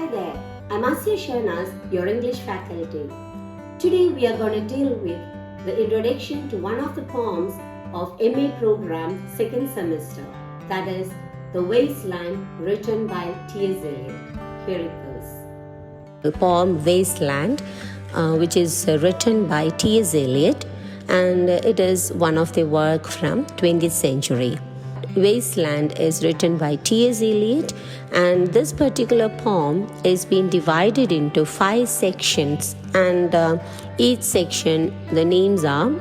Hi there, I'm Asya Shahanaz, your English faculty. Today we are going to deal with the introduction to one of the poems of MA program second semester, that is The Wasteland, written by T.S. Eliot. Here it goes. The poem Wasteland, which is written by T.S. Eliot, and it is one of the work from 20th century. Wasteland is written by T.S. Eliot, and this particular poem is being divided into 5 sections, and each section, the names are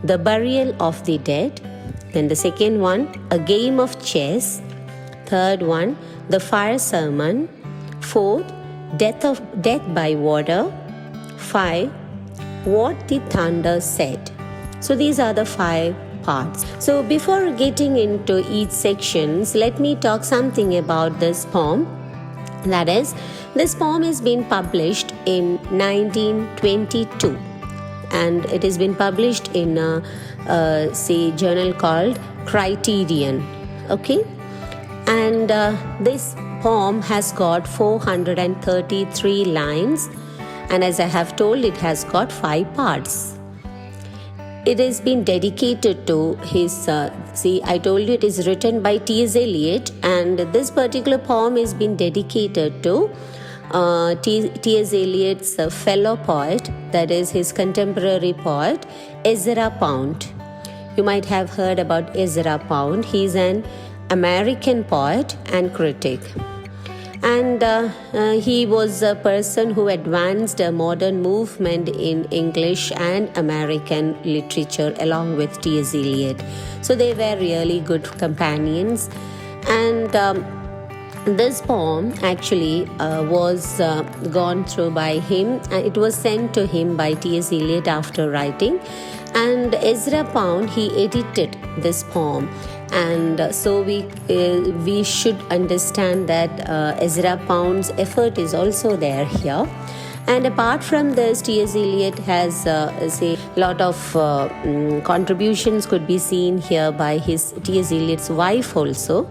The Burial of the Dead, then the second one, A Game of Chess, third one, The Fire Sermon, fourth, Death by Water, 5, What the Thunder Said. So these are the 5 parts. So before getting into each sections, let me talk something about this poem. That is, this poem has been published in 1922, and it has been published in a journal called Criterion. Okay, and this poem has got 433 lines, and as I have told, it has got 5 parts. It has been dedicated to his, I told you it is written by T.S. Eliot, and this particular poem has been dedicated to T.S. Eliot's fellow poet, that is his contemporary poet, Ezra Pound. You might have heard about Ezra Pound. He is an American poet and critic. And he was a person who advanced a modern movement in English and American literature along with T.S. Eliot. So they were really good companions. And this poem actually was gone through by him. It was sent to him by T.S. Eliot after writing. And Ezra Pound, he edited this poem. And so we should understand that Ezra Pound's effort is also there here. And apart from this, T.S. Eliot has a lot of contributions could be seen here by his T.S. Eliot's wife also.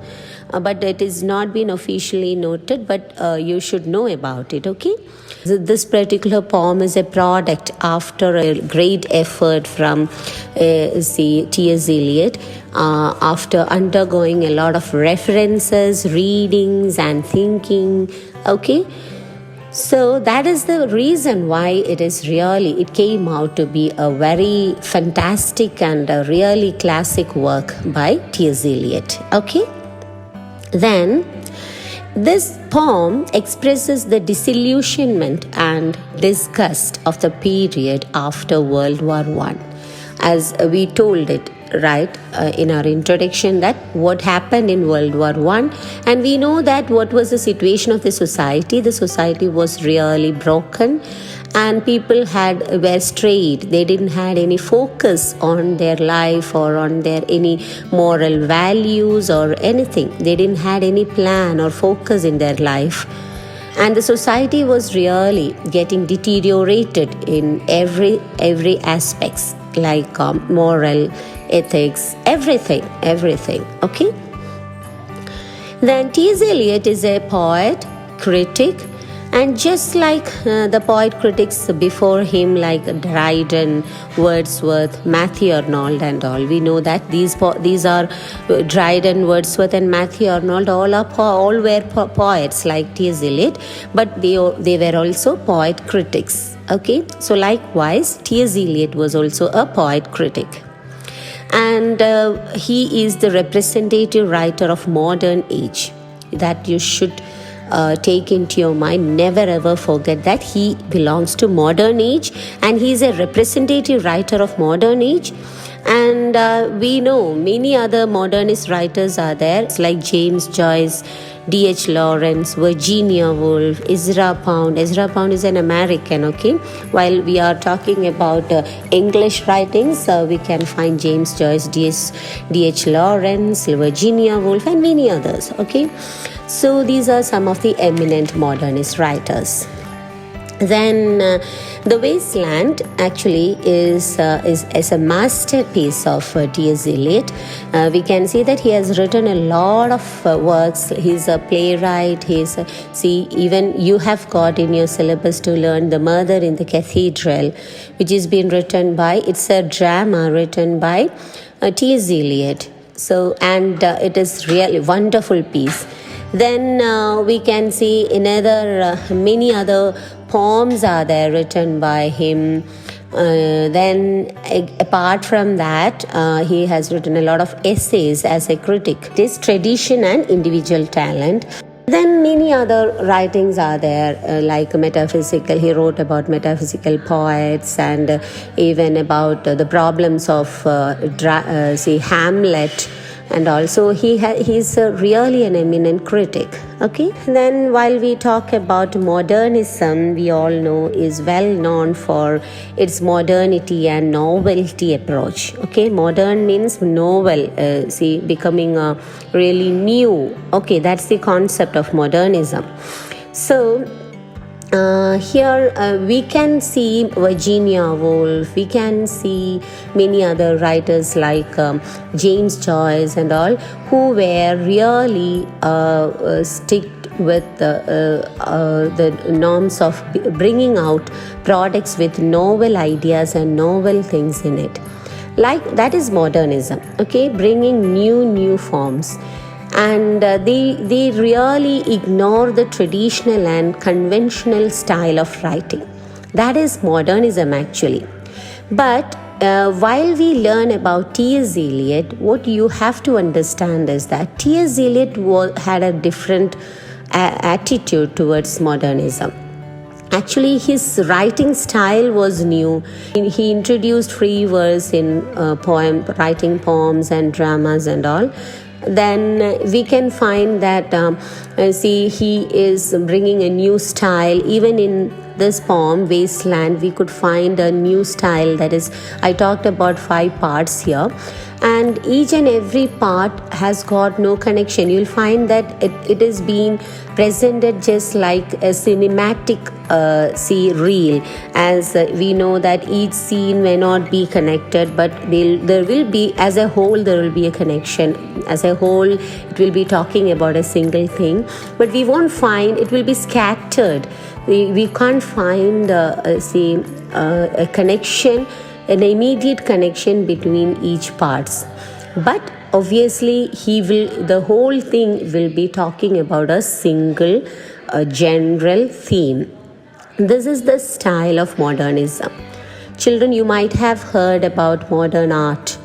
But it is not been officially noted, but you should know about it, okay? So this particular poem is a product after a great effort from T.S. Eliot, after undergoing a lot of references, readings and thinking, okay? So that is the reason why it came out to be a very fantastic and a really classic work by T.S. Eliot, okay? Then, this poem expresses the disillusionment and disgust of the period after World War I. As we told it, right, in our introduction, that what happened in World War I, and we know that what was the situation of the society. The society was really broken, and people were strayed. They didn't had any focus on their life or on their any moral values or anything. They didn't had any plan or focus in their life. And the society was really getting deteriorated in every aspects, like moral, ethics, everything, okay? Then T.S. Eliot is a poet, critic, and just like the poet critics before him, like Dryden, Wordsworth, Matthew Arnold and all, we know that these are Dryden, Wordsworth and Matthew Arnold, all were poets like T.S. Eliot, but they were also poet critics, okay? So likewise, T.S. Eliot was also a poet critic. And he is the representative writer of modern age. That you should take into your mind. Never ever forget that he belongs to modern age, and he is a representative writer of modern age. And we know many other modernist writers are there. It's like James Joyce, D.H. Lawrence, Virginia Woolf, Ezra Pound. Ezra Pound is an American, okay? While we are talking about English writings, we can find James Joyce, D.H. Lawrence, Virginia Woolf, and many others, okay? So these are some of the eminent modernist writers. Then the Wasteland actually is a masterpiece of T.S. Eliot. We can see that he has written a lot of works. He's a playwright. See, even you have got in your syllabus to learn The Murder in the Cathedral, which is being written by, it's a drama written by T.S. Eliot. So, and it is really wonderful piece. Then we can see another many other poems are there written by him. Then apart from that, he has written a lot of essays as a critic. This tradition and individual talent. Then many other writings are there, like metaphysical. He wrote about metaphysical poets and even about the problems of Hamlet. And also he's really an eminent critic. Okay, then while we talk about modernism, we all know is well known for its modernity and novelty approach. Okay, modern means novel, becoming really new. Okay, that's the concept of modernism. So here we can see Virginia Woolf, we can see many other writers like James Joyce and all, who were really stick with the norms of bringing out products with novel ideas and novel things in it. Like that is modernism, okay, bringing new forms. And they really ignore the traditional and conventional style of writing. That is modernism actually. But while we learn about T.S. Eliot, what you have to understand is that T.S. Eliot had a different attitude towards modernism. Actually, his writing style was new. He introduced free verse in writing poems and dramas and all. Then we can find that he is bringing a new style. Even in this poem Wasteland, we could find a new style. That is, I talked about 5 parts here, and each and every part has got no connection. You'll find that it is being presented just like a cinematic reel, as we know that each scene may not be connected, but there will be, as a whole, there will be a connection. As a whole, it will be talking about a single thing, but we won't find, it will be scattered. We can't find a connection, an immediate connection between each parts. But obviously the whole thing will be talking about a single general theme. This is the style of modernism. Children, you might have heard about modern art.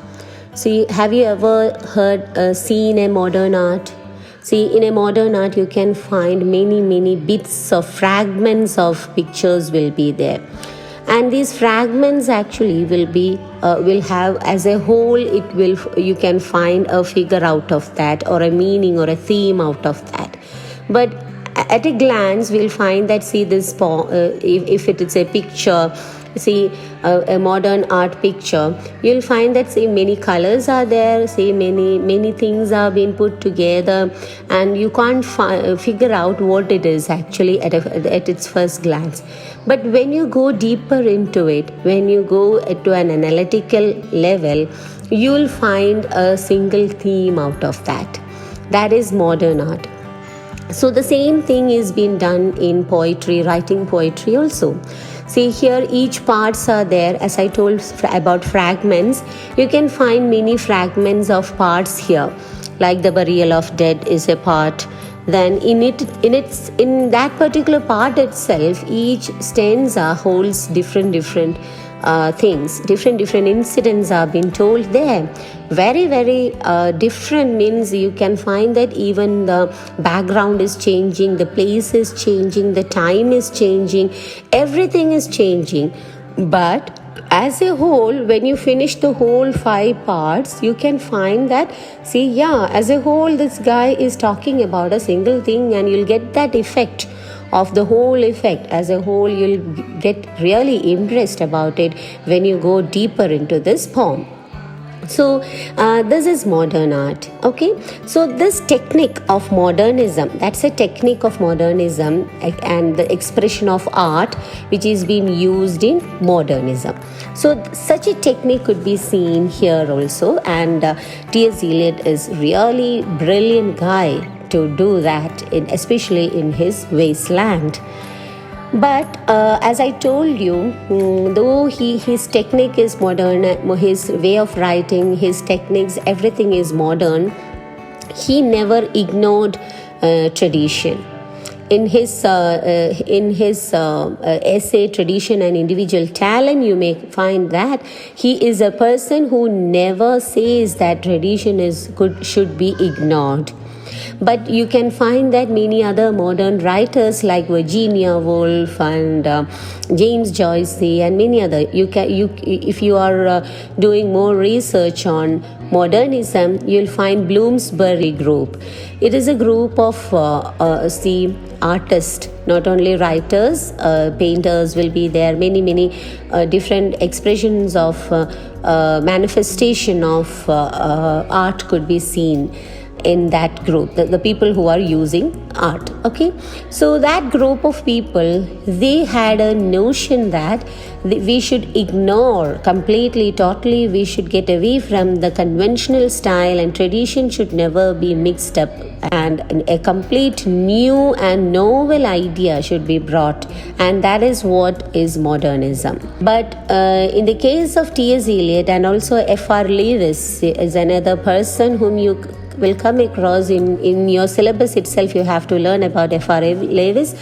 See, have you ever seen a modern art? See, in a modern art, you can find many bits of fragments of pictures will be there. And these fragments actually will have, as a whole, you can find a figure out of that, or a meaning or a theme out of that. But at a glance, we'll find that, see, this if it is a picture, see a modern art picture, you'll find that, see, many colors are there, see, many things are being put together, and you can't figure out what it is actually at its first glance. But when you go deeper into it, when you go to an analytical level, you'll find a single theme out of that. That is modern art. So the same thing is being done in poetry, writing poetry also. See, here each parts are there. As I told about fragments, you can find many fragments of parts here, like the burial of dead is a part. Then in that particular part itself, each stanza holds different things, different incidents are being told there. Very different means you can find that even the background is changing, the place is changing, the time is changing, everything is changing. But as a whole, when you finish the whole 5 parts, you can find that, see, as a whole, this guy is talking about a single thing, and you'll get that effect of the whole effect. As a whole, you'll get really impressed about it when you go deeper into this poem. So this is modern art. Okay, so this technique of modernism, that's a technique of modernism and the expression of art which is being used in modernism. So such a technique could be seen here also, and T.S. Eliot is really brilliant guy to do that, especially in his Wasteland. But as I told you, though his technique is modern, his way of writing, his techniques, everything is modern, he never ignored tradition. In his essay Tradition and Individual Talent, you may find that he is a person who never says that tradition should be ignored. But you can find that many other modern writers like Virginia Woolf and James Joyce and many other, if you are doing more research on modernism, you'll find Bloomsbury group. It is a group of artists, not only writers, painters will be there, many different expressions of manifestation of art could be seen in that group, the people who are using art. Okay, so that group of people, they had a notion that we should ignore completely, totally, we should get away from the conventional style, and tradition should never be mixed up, and a complete new and novel idea should be brought, and that is what is modernism. But in the case of T.S. Eliot, and also F.R. Lewis is another person whom you will come across in your syllabus itself. You have to learn about F.R. Lewis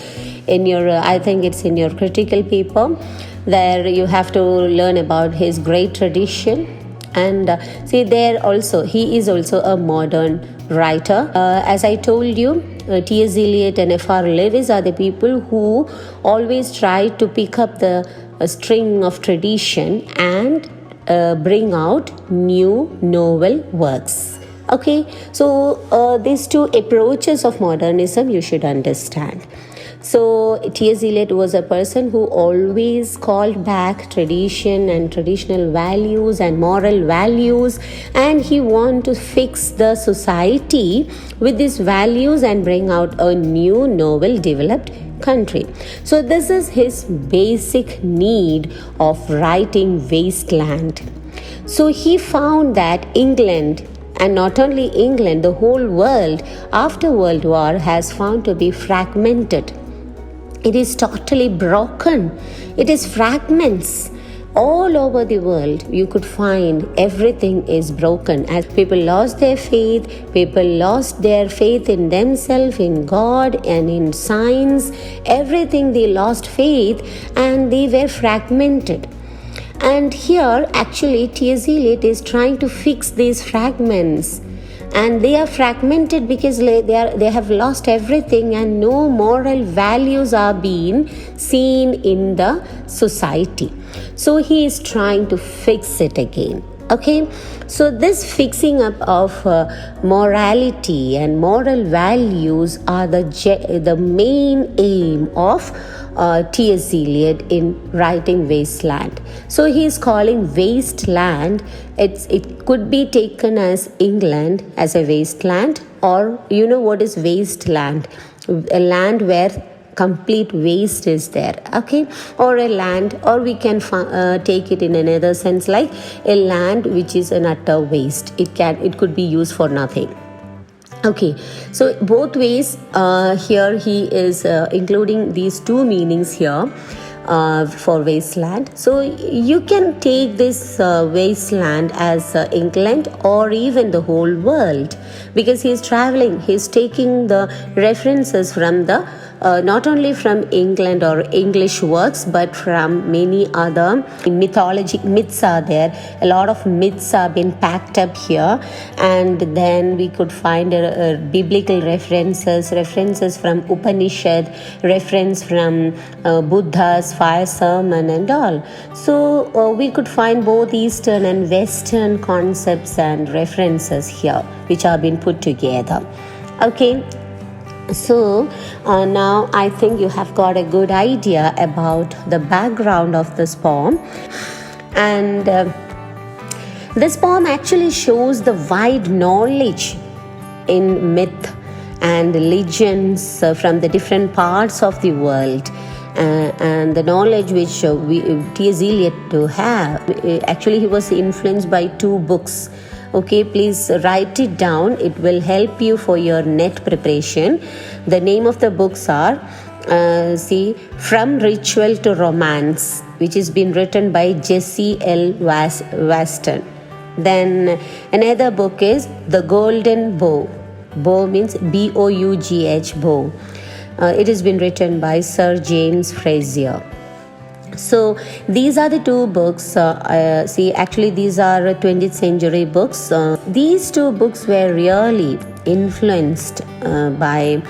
in your I think it's in your critical paper. There you have to learn about his great tradition. And see, there also he is also a modern writer. As I told you, T.S. Eliot and F.R. Lewis are the people who always try to pick up the string of tradition and bring out new novel works. Okay, so these two approaches of modernism you should understand. So T.S. Eliot was a person who always called back tradition and traditional values and moral values, and he wanted to fix the society with these values and bring out a new, novel, developed country. So this is his basic need of writing Wasteland. So he found that England, and not only England, the whole world after World War has found to be fragmented. It is totally broken. It is fragments. All over the world, you could find everything is broken. As people lost their faith, people lost their faith in themselves, in God, and in science. Everything they lost faith, and they were fragmented. And here, actually, T.S. Eliot is trying to fix these fragments. And they are fragmented because they have lost everything, and no moral values are being seen in the society. So he is trying to fix it again. Okay, so this fixing up of morality and moral values are the main aim of T.S. Eliot in writing Wasteland. So he is calling Wasteland, it could be taken as England as a wasteland, or you know what is wasteland? A land where complete waste is there. Okay, or a land, or we can take it in another sense, like a land which is an utter waste. It could be used for nothing. Okay, so both ways here he is including these two meanings here for wasteland. So you can take this wasteland as England or even the whole world, because he is traveling, he is taking the references from the not only from England or English works, but from many other myths are there. A lot of myths have been packed up here, and then we could find biblical references from Upanishad, reference from Buddha's fire sermon and all. So we could find both Eastern and Western concepts and references here, which have been put together. Okay. So now I think you have got a good idea about the background of this poem. And This poem actually shows the wide knowledge in myth and legends from the different parts of the world. And the knowledge which T.S. Eliot to have. Actually, he was influenced by two books. Okay, please write it down. It will help you for your net preparation. The name of the books are From Ritual to Romance, which has been written by Jesse L. Waston. Then another book is The Golden Bough. Bough means Bough, bow. It has been written by Sir James Frazer. So these are the two books. Actually these are 20th century books. These two books were really influenced by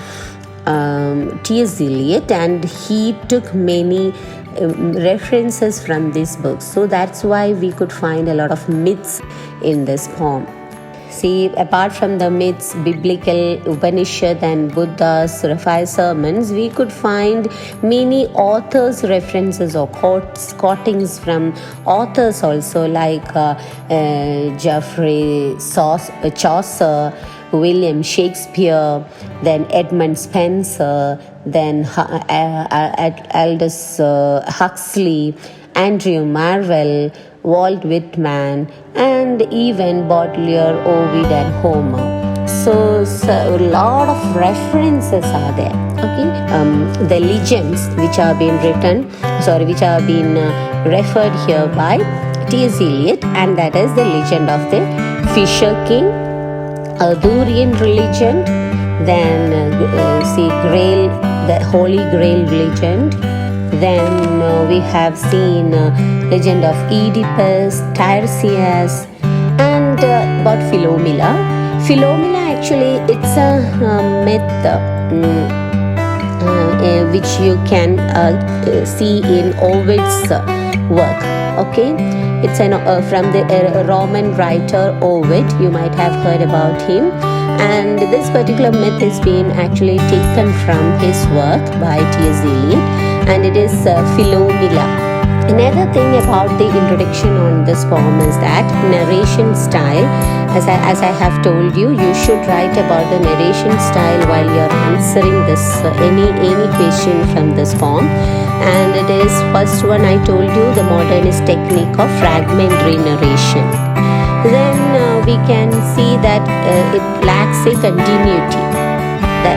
T.S. Eliot, and he took many references from these books. So that's why we could find a lot of myths in this poem. See, apart from the myths, biblical, Upanishad and Buddha's five sermons, we could find many authors' references or quotings from authors also, like Geoffrey Chaucer, William Shakespeare, then Edmund Spenser, then Aldous Huxley, Andrew Marvell, Walt Whitman, and even Baudelaire, Ovid and Homer. So a lot of references are there. Okay, the legends which are being referred here by T.S. Eliot, and that is the legend of the Fisher King, Arthurian legend, then Grail, the Holy Grail legend. Then we have seen legend of Oedipus, Tiresias, and about Philomela. Philomela, actually, it's a myth which you can see in Ovid's work. Okay, it's from the Roman writer Ovid. You might have heard about him. And this particular myth has been actually taken from his work by T.S. Eliot, and it is Philomela. Another thing about the introduction on this poem is that narration style. As I have told you, you should write about the narration style while you are answering this any question from this poem. And it is first one I told you, the modernist technique of fragmentary narration. Then we can see that it lacks a continuity.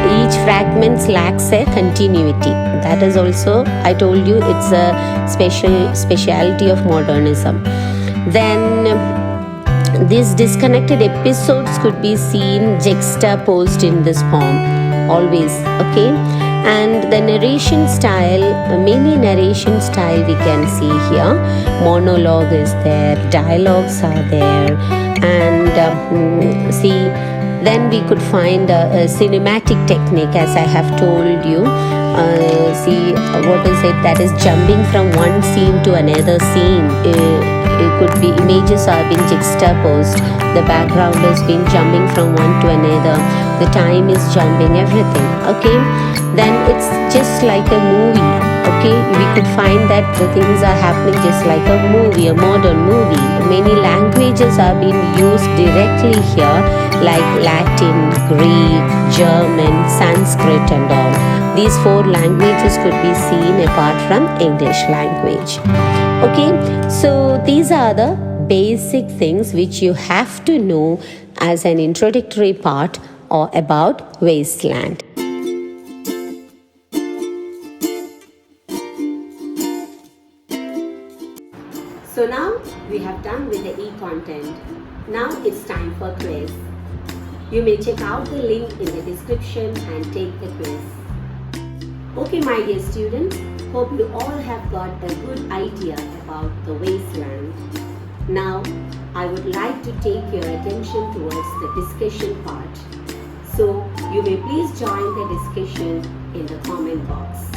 Each fragment lacks a continuity. That is also, I told you, it's a speciality of modernism. Then these disconnected episodes could be seen juxtaposed in this poem, always. Okay, and the narration style, many narration style we can see here. Monologue is there, dialogues are there, and then we could find a cinematic technique, as I have told you. What is it? That is jumping from one scene to another scene. It could be images are being juxtaposed. The background is being jumping from one to another. The time is jumping, everything. Okay, then it's just like a movie. Okay, we could find that the things are happening just like a movie, a modern movie. Many languages are being used directly here, like Latin, Greek, German, Sanskrit and all. These four languages could be seen apart from English language. Okay, so these are the basic things which you have to know as an introductory part or about Wasteland. So now we have done with the e-content. Now it's time for quiz. You may check out the link in the description and take the quiz. Okay, my dear students, hope you all have got a good idea about the wasteland. Now, I would like to take your attention towards the discussion part. So, you may please join the discussion in the comment box.